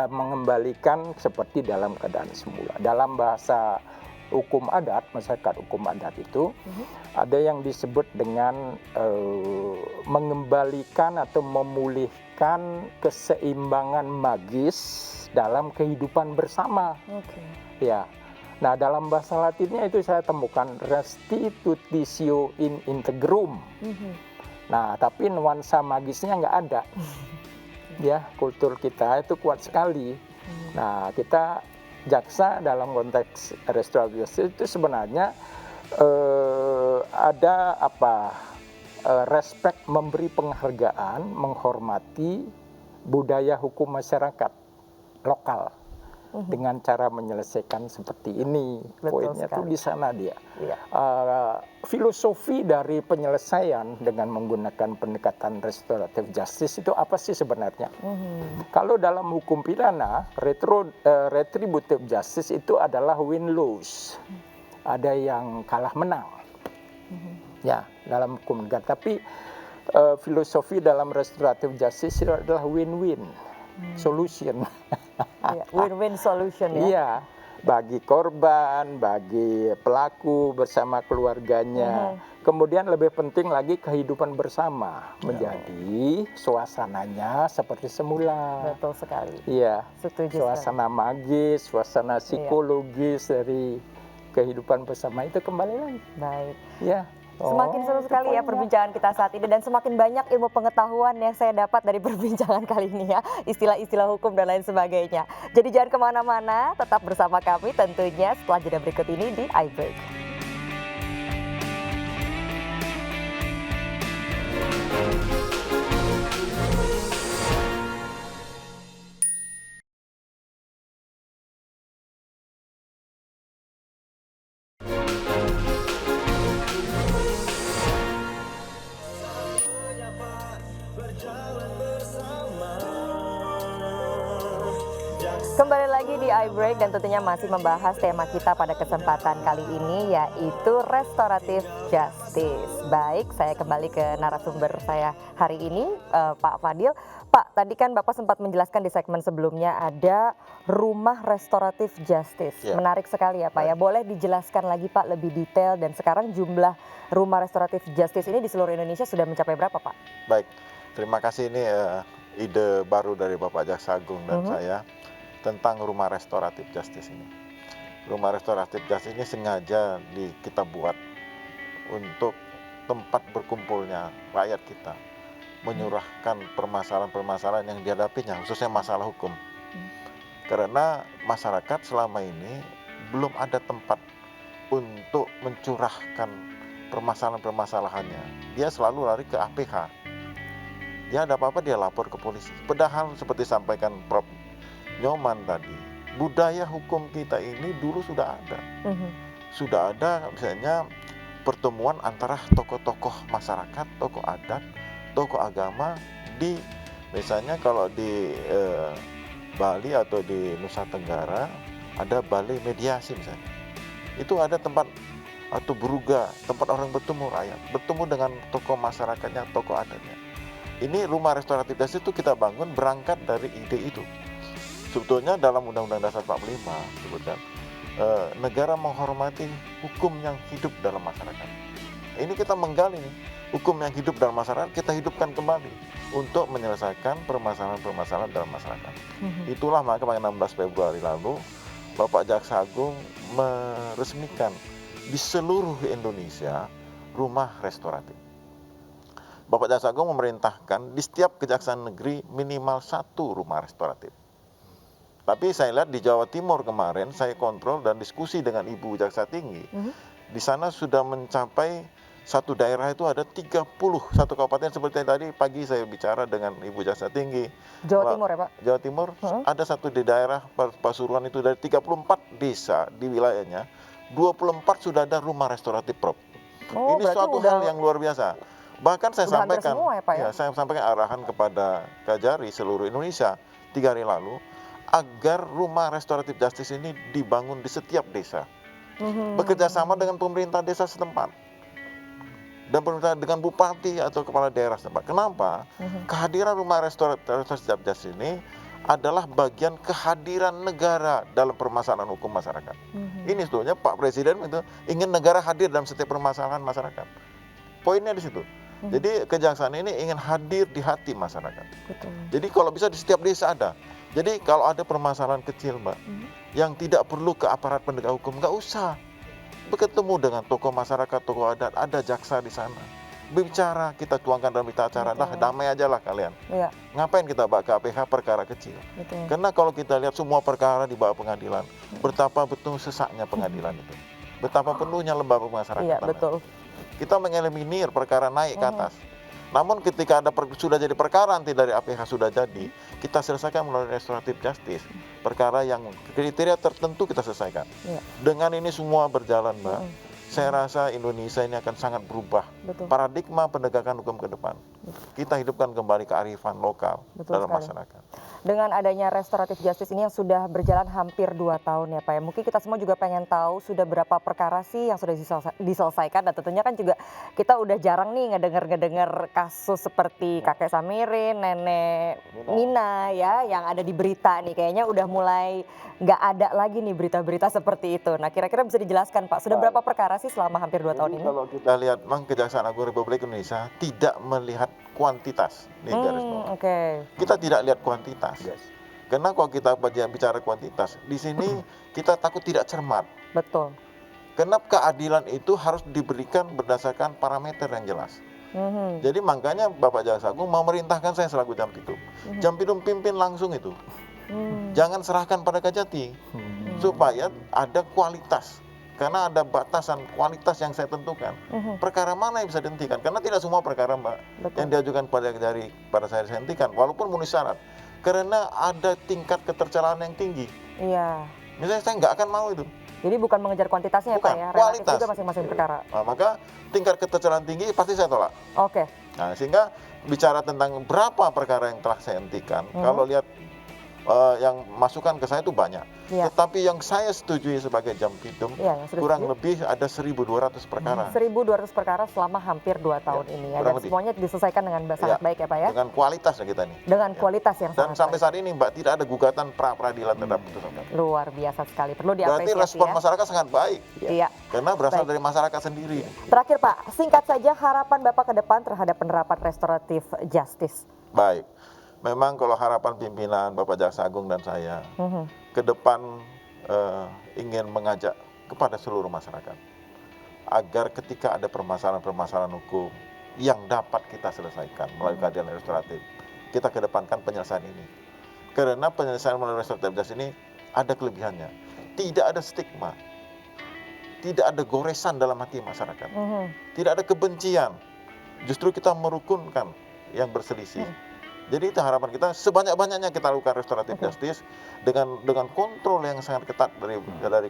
mengembalikan seperti dalam keadaan semula. Dalam bahasa hukum adat, masyarakat hukum adat itu ada yang disebut dengan mengembalikan atau memulihkan keseimbangan magis dalam kehidupan bersama. Ya. Nah, dalam bahasa Latinnya itu saya temukan restitutio in integrum. Nah, tapi nuansa magisnya nggak ada. Ya, kultur kita itu kuat sekali. Nah, kita jaksa dalam konteks restoratif justice itu sebenarnya ada respect, memberi penghargaan, menghormati budaya hukum masyarakat lokal dengan cara menyelesaikan seperti ini. Poinnya tuh di sana dia. Filosofi dari penyelesaian dengan menggunakan pendekatan restoratif justice itu apa sih sebenarnya? Kalau dalam hukum pidana, retributive justice itu adalah win-lose. Ada yang kalah menang. Ya, dalam hukum negara. Tapi filosofi dalam restoratif justice itu adalah win-win solution. Win-win solution ya. Iya, bagi korban, bagi pelaku bersama keluarganya. Kemudian lebih penting lagi kehidupan bersama menjadi suasananya seperti semula. Betul sekali. Iya. Setuju. Suasana magis, suasana psikologis dari kehidupan bersama itu kembali lagi. Baik. Ya. Semakin seru sekali ya perbincangan kita saat ini, dan semakin banyak ilmu pengetahuan yang saya dapat dari perbincangan kali ini ya, istilah-istilah hukum dan lain sebagainya. Jadi jangan kemana-mana, tetap bersama kami tentunya setelah jeda berikut ini di iBreak. Kembali lagi di iBreak dan tentunya masih membahas tema kita pada kesempatan kali ini, yaitu restoratif justice. Baik, saya kembali ke narasumber saya hari ini, Pak Fadil. Pak, tadi kan Bapak sempat menjelaskan di segmen sebelumnya ada rumah restoratif justice. Menarik sekali ya Pak ya. Boleh dijelaskan lagi Pak lebih detail, dan sekarang jumlah rumah restoratif justice ini di seluruh Indonesia sudah mencapai berapa Pak? Baik, terima kasih, ini ide baru dari Bapak Jaksa Agung dan saya tentang rumah restoratif justice ini. Rumah restoratif justice ini sengaja kita buat untuk tempat berkumpulnya rakyat kita, menyurahkan permasalahan-permasalahan yang dihadapinya, khususnya masalah hukum. Karena masyarakat selama ini belum ada tempat untuk mencurahkan permasalahan-permasalahannya. Dia selalu lari ke APH. Dia ada apa-apa dia lapor ke polisi. Padahal seperti sampaikan Prof. Nyoman tadi, budaya hukum kita ini dulu sudah ada. Sudah ada misalnya pertemuan antara tokoh-tokoh masyarakat, tokoh adat, tokoh agama di, misalnya kalau di Bali atau di Nusa Tenggara ada balai mediasi misalnya. Itu ada tempat atau beruga, tempat orang bertemu rakyat, bertemu dengan tokoh masyarakatnya, tokoh adatnya. Ini rumah restoratif justice itu kita bangun berangkat dari ide itu. Sebetulnya dalam Undang-Undang Dasar 45 disebutkan negara menghormati hukum yang hidup dalam masyarakat. Ini kita menggali nih, hukum yang hidup dalam masyarakat kita hidupkan kembali untuk menyelesaikan permasalahan-permasalahan dalam masyarakat. Itulah maka pada 16 Februari lalu Bapak Jaksa Agung meresmikan di seluruh Indonesia rumah restoratif. Bapak Jaksa Agung memerintahkan di setiap kejaksaan negeri minimal 1 rumah restoratif. Tapi saya lihat di Jawa Timur kemarin saya kontrol dan diskusi dengan Ibu Jaksa Tinggi. Di sana sudah mencapai satu daerah itu ada 30, satu kabupaten seperti tadi pagi saya bicara dengan Ibu Jaksa Tinggi. Jawa Timur ya Pak? Jawa Timur ada satu di daerah Pasuruan itu dari 34 desa di wilayahnya, 24 sudah ada rumah restoratif Prof. Oh, ini suatu hal yang luar biasa. Bahkan saya sampaikan, semua ya, Pak, ya? saya sampaikan arahan kepada Kajari seluruh Indonesia 3 hari lalu agar rumah restoratif justice ini dibangun di setiap desa, bekerja sama dengan pemerintah desa setempat dan pemerintah dengan bupati atau kepala daerah setempat. Kenapa? Kehadiran rumah restoratif justice ini adalah bagian kehadiran negara dalam permasalahan hukum masyarakat. Ini sebetulnya Pak Presiden itu ingin negara hadir dalam setiap permasalahan masyarakat. Poinnya di situ. Jadi kejaksaan ini ingin hadir di hati masyarakat. Betul. Jadi kalau bisa di setiap desa ada. Jadi kalau ada permasalahan kecil Mbak, yang tidak perlu ke aparat penegak hukum, nggak usah. Bertemu dengan tokoh masyarakat, tokoh adat, ada jaksa di sana. Bicara, kita tuangkan dalam berita acara, dah damai aja lah kalian. Iya. Ngapain kita bawa ke APH perkara kecil? Betul. Karena kalau kita lihat semua perkara dibawa pengadilan, betapa betul sesaknya pengadilan itu. Betapa penuhnya lembaga masyarakat. Iya, betul. Kita mengeliminir perkara naik ke atas. Namun ketika ada sudah jadi perkara nanti dari APH sudah jadi, kita selesaikan melalui restoratif justice. Perkara yang kriteria tertentu kita selesaikan. Iya. Dengan ini semua berjalan, Mbak. Saya rasa Indonesia ini akan sangat berubah. Betul. Paradigma penegakan hukum ke depan. Kita hidupkan kembali kearifan lokal dalam masyarakat. Dengan adanya restoratif justice ini yang sudah berjalan hampir 2 tahun ya Pak ya. Mungkin kita semua juga pengen tahu sudah berapa perkara sih yang sudah diselesaikan, dan tentunya kan juga kita udah jarang nih ngedenger kasus seperti kakek Samirin, nenek Mina ya yang ada di berita nih. Kayaknya udah mulai nggak ada lagi nih berita-berita seperti itu. Nah kira-kira bisa dijelaskan Pak, sudah berapa perkara sih selama hampir 2 tahun ini? Kalau kita lihat, memang Kejaksaan Agung Republik Indonesia tidak melihat kuantitas. Kita tidak lihat kuantitas. Karena kalau kita bicara kuantitas, di sini kita takut tidak cermat. Betul. Karena keadilan itu harus diberikan berdasarkan parameter yang jelas. Jadi makanya Bapak Jaksa Agung mau merintahkan saya selaku Jampidum. Jampidum pimpin langsung itu. Jangan serahkan pada Kajati. Supaya ada kualitas. Karena ada batasan kualitas yang saya tentukan. Perkara mana yang bisa dihentikan? Karena tidak semua perkara Mbak yang diajukan pada saya hentikan, walaupun memenuhi syarat. Karena ada tingkat ketercelaan yang tinggi. Iya. Misalnya saya nggak akan mau itu. Jadi bukan mengejar kuantitasnya Bukan, ya Pak ya, kualitas. relatif juga masing-masing perkara. Nah, maka tingkat ketercelaan tinggi pasti saya tolak. Oke. Nah, sehingga bicara tentang berapa perkara yang telah saya hentikan, kalau lihat yang masukan ke saya itu banyak. Iya. Tetapi yang saya setujui sebagai Jampidum, kurang lebih ada 1.200 perkara. 1.200 perkara selama hampir 2 tahun ini ya. Dan semuanya diselesaikan dengan sangat baik ya Pak ya. Dengan kualitas ya kita ini. Dengan kualitas yang Dan sangat sampai baik. saat ini Mbak tidak ada gugatan pra-peradilan terhadap putusan. Luar biasa sekali, perlu Berarti diapresiasi respon ya. masyarakat sangat baik. Iya. Karena berasal Baik. dari masyarakat sendiri. Terakhir Pak, singkat saja harapan Bapak ke depan terhadap penerapan restoratif justice. Baik. Memang kalau harapan pimpinan Bapak Jaksa Agung dan saya ke depan ingin mengajak kepada seluruh masyarakat agar ketika ada permasalahan-permasalahan hukum yang dapat kita selesaikan melalui keadilan restoratif, kita kedepankan penyelesaian ini. Karena penyelesaian melalui restoratif justice ini ada kelebihannya. Tidak ada stigma, tidak ada goresan dalam hati masyarakat, tidak ada kebencian. Justru kita merukunkan yang berselisih. Jadi itu harapan kita, sebanyak-banyaknya kita lakukan restoratif justice dengan kontrol yang sangat ketat dari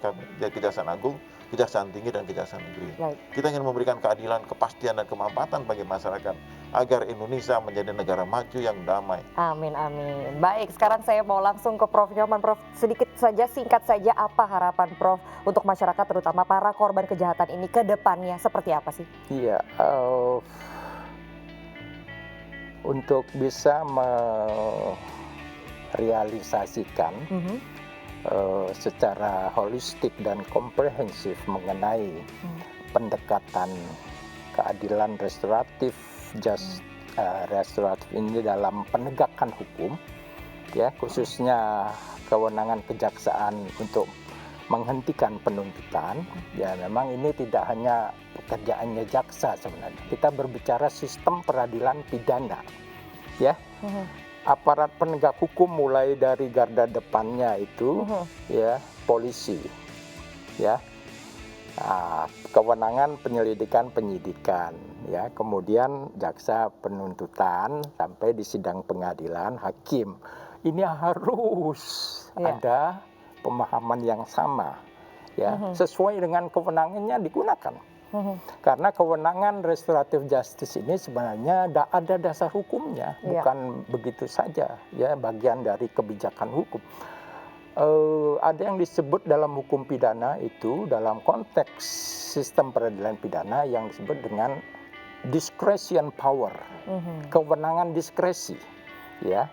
kami, dari Kejaksaan Agung, Kejaksaan Tinggi, dan Kejaksaan Negeri. Baik. Kita ingin memberikan keadilan, kepastian, dan kemanfaatan bagi masyarakat agar Indonesia menjadi negara maju yang damai. Amin, amin. Baik, sekarang saya mau langsung ke Prof. Nyoman. Prof, sedikit saja, singkat saja, apa harapan Prof untuk masyarakat, terutama para korban kejahatan ini ke depannya, seperti apa sih? Iya, untuk bisa merealisasikan secara holistik dan komprehensif mengenai pendekatan keadilan restoratif restoratif ini dalam penegakan hukum, ya, khususnya kewenangan kejaksaan untuk menghentikan penuntutan. Ya, memang ini tidak hanya pekerjaannya jaksa sebenarnya. Kita berbicara sistem peradilan pidana, ya. Aparat penegak hukum mulai dari garda depannya itu, ya, polisi, ya. Kewenangan penyelidikan penyidikan, ya, kemudian jaksa penuntutan sampai di sidang pengadilan, hakim. Ini harus ada pemahaman yang sama, ya, sesuai dengan kewenangannya digunakan. Karena kewenangan restoratif justice ini sebenarnya ada dasar hukumnya, bukan begitu saja, ya, bagian dari kebijakan hukum. Ada yang disebut dalam hukum pidana itu, dalam konteks sistem peradilan pidana, yang disebut dengan discretion power, kewenangan diskresi, ya.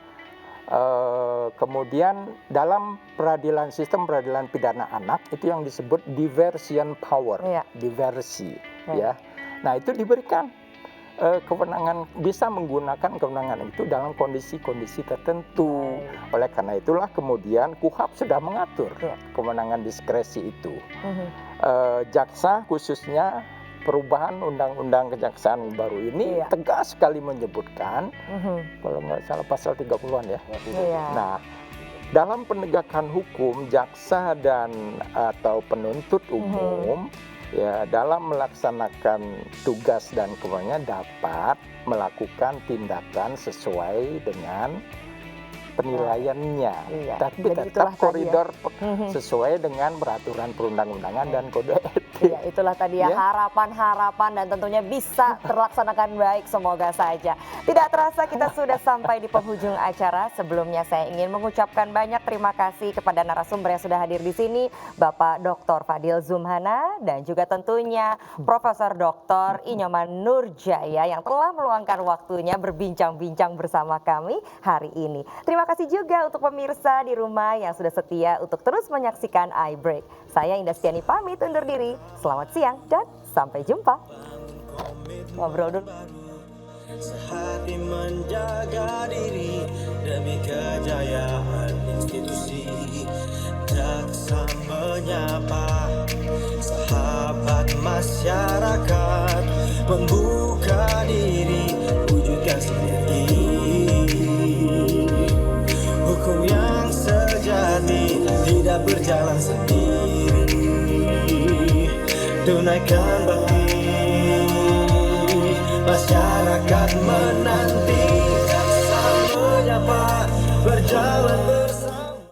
Kemudian dalam sistem peradilan pidana anak itu yang disebut diversion power, diversi, ya. Nah, itu diberikan kewenangan, bisa menggunakan kewenangan itu dalam kondisi-kondisi tertentu. Oleh karena itulah kemudian KUHAP sudah mengatur kewenangan diskresi itu. Jaksa, khususnya perubahan undang-undang kejaksaan baru ini tegas sekali menyebutkan, kalau nggak salah pasal 30-an ya. Nah, dalam penegakan hukum, jaksa dan atau penuntut umum, ya, dalam melaksanakan tugas dan kewenangannya dapat melakukan tindakan sesuai dengan penilaiannya, tapi tetap koridor sesuai dengan peraturan perundang-undangan dan kode etik. Ya, itulah tadi ya, harapan-harapan, dan tentunya bisa terlaksanakan baik, semoga saja. Tidak terasa kita sudah sampai di penghujung acara. Sebelumnya saya ingin mengucapkan banyak terima kasih kepada narasumber yang sudah hadir di sini, Bapak Dr. Fadil Zumhana, dan juga tentunya Profesor Dr. Inyoman Nurjaya yang telah meluangkan waktunya berbincang-bincang bersama kami hari ini. Terima kasih juga untuk pemirsa di rumah yang sudah setia untuk terus menyaksikan iBreak. Saya Indah Setiani pamit undur diri. Selamat siang dan sampai jumpa. Ngobrol dulu. Sehati menjaga diri demi kejayaan institusi. Jaksa menyapa sahabat masyarakat, membuka diri, wujudkan sinergi. Hukum yang sejati tidak berjalan sendiri. Tunaikan bakti, masyarakat menanti. Jaksa menyapa, berjalan bersama.